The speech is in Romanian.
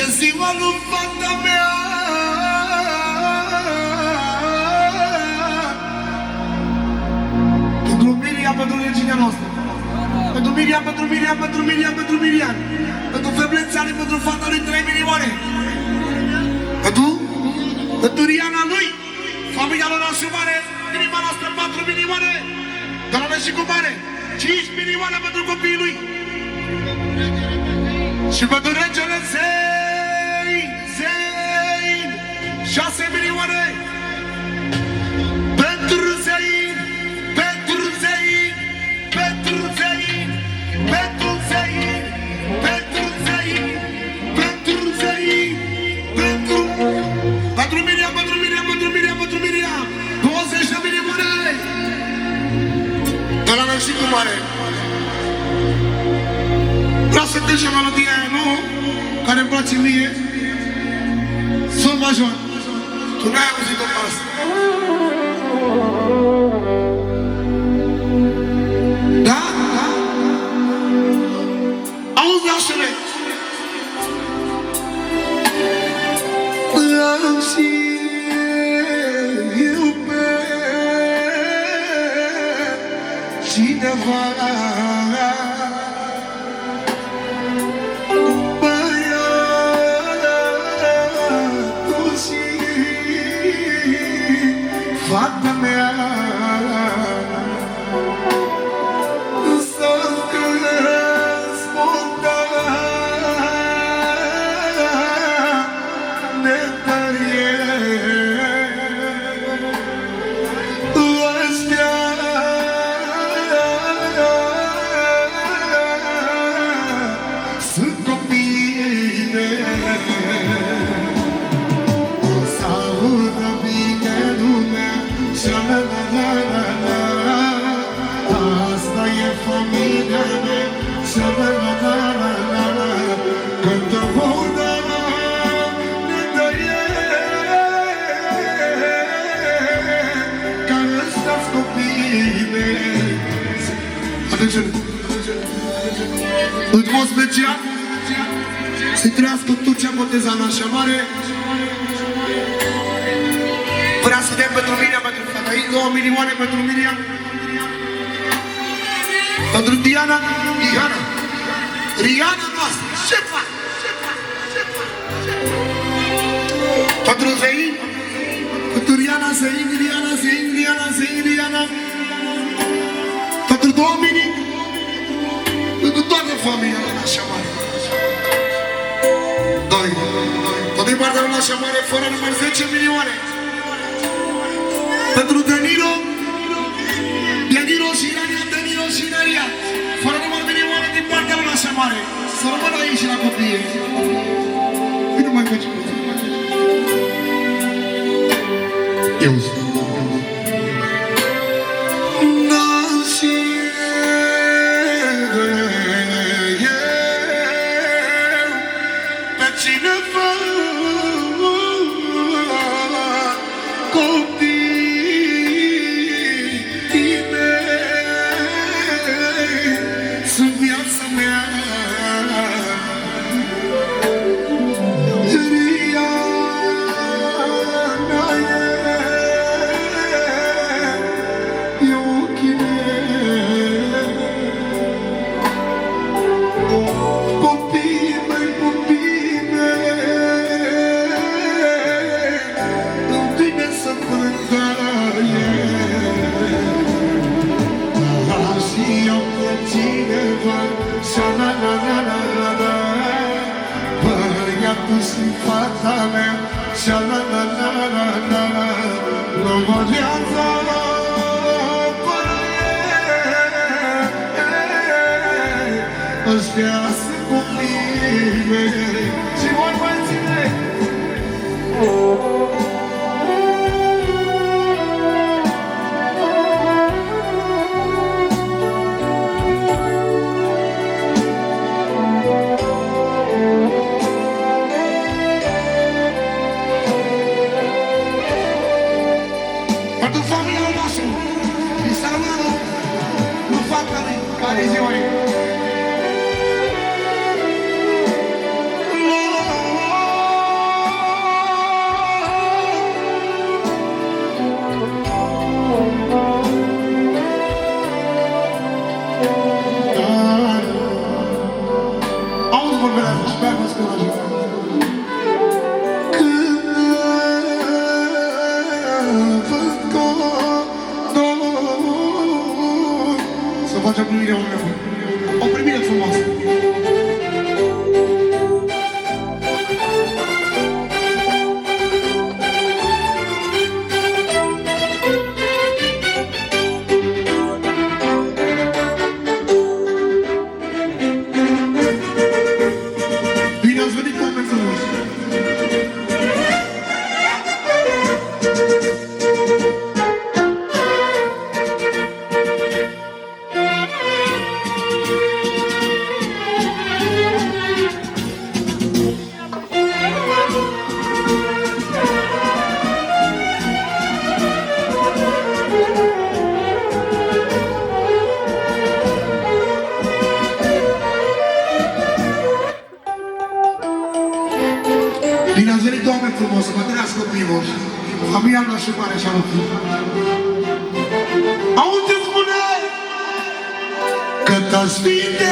E ziua lui fata mea. Pentru Miriam, pentru reginea noastră. Pentru Miriam, pentru Miriam, pentru Miriam, pentru Miriam. Pentru feblețeane, pentru fata lui 3 milioane. Pentru Riana lui, familia lor și mare, inima noastră 4 milioane. Dar ales și cu mare, 5 milioane pentru copiii lui. Și pentru regele Zein, 6 milioane. Pentru Zein, pentru Zein, pentru Zein, pentru Zein, pentru Zein, pentru Zein, pentru Miriam, pentru Miriam, pentru Miriam, pentru Miriam, 20 de milioane. Dar la și cu mare. Vreau să trece melodia aia nouă, care îmi place mie, Sol major. Tu n-ai auzit-o pe asta. Da? Auzi la șele. Și iubesc cineva. Fata mea, să-ți răspundă netărie. Ăștia sunt copiii mei. O să audă bine lumea. Asta e familia mea. Când audă netărie, că ăștia-s copiii mei. Atenție-ne! În mod special, să-i trăiască tot ce-a botezat în așa mare. Vrea să dăm pentru Miriam, pentru fata ei, 2 milioane pentru Miriam. Pentru Diana, Riana noastră, șefa. Pentru Zein, pentru Riana, Riana. Pentru Dominic, pentru toată familia la așa mare. Doi. Tot din partea la așa mare, fără număr 10 milioane. Pentru Danilo și Irania, Danilo și Irania, fără număr milioane din partea lui așa mare. Să rămână aici la copii. Nu mai faci. Eu zic. Pe cineva fata mea, șa-la-la-la-la-la, logorează părere. Ăștia sunt copiii mei. Și vor mai ține. Pentru familia noastră, din Salmanul, nu fac care ziua ei. Bine ați venit, oameni frumos, să vă trăiască primul. Familia noastră mare și-a lăptit. Auzi ce spune? Că ta sfinte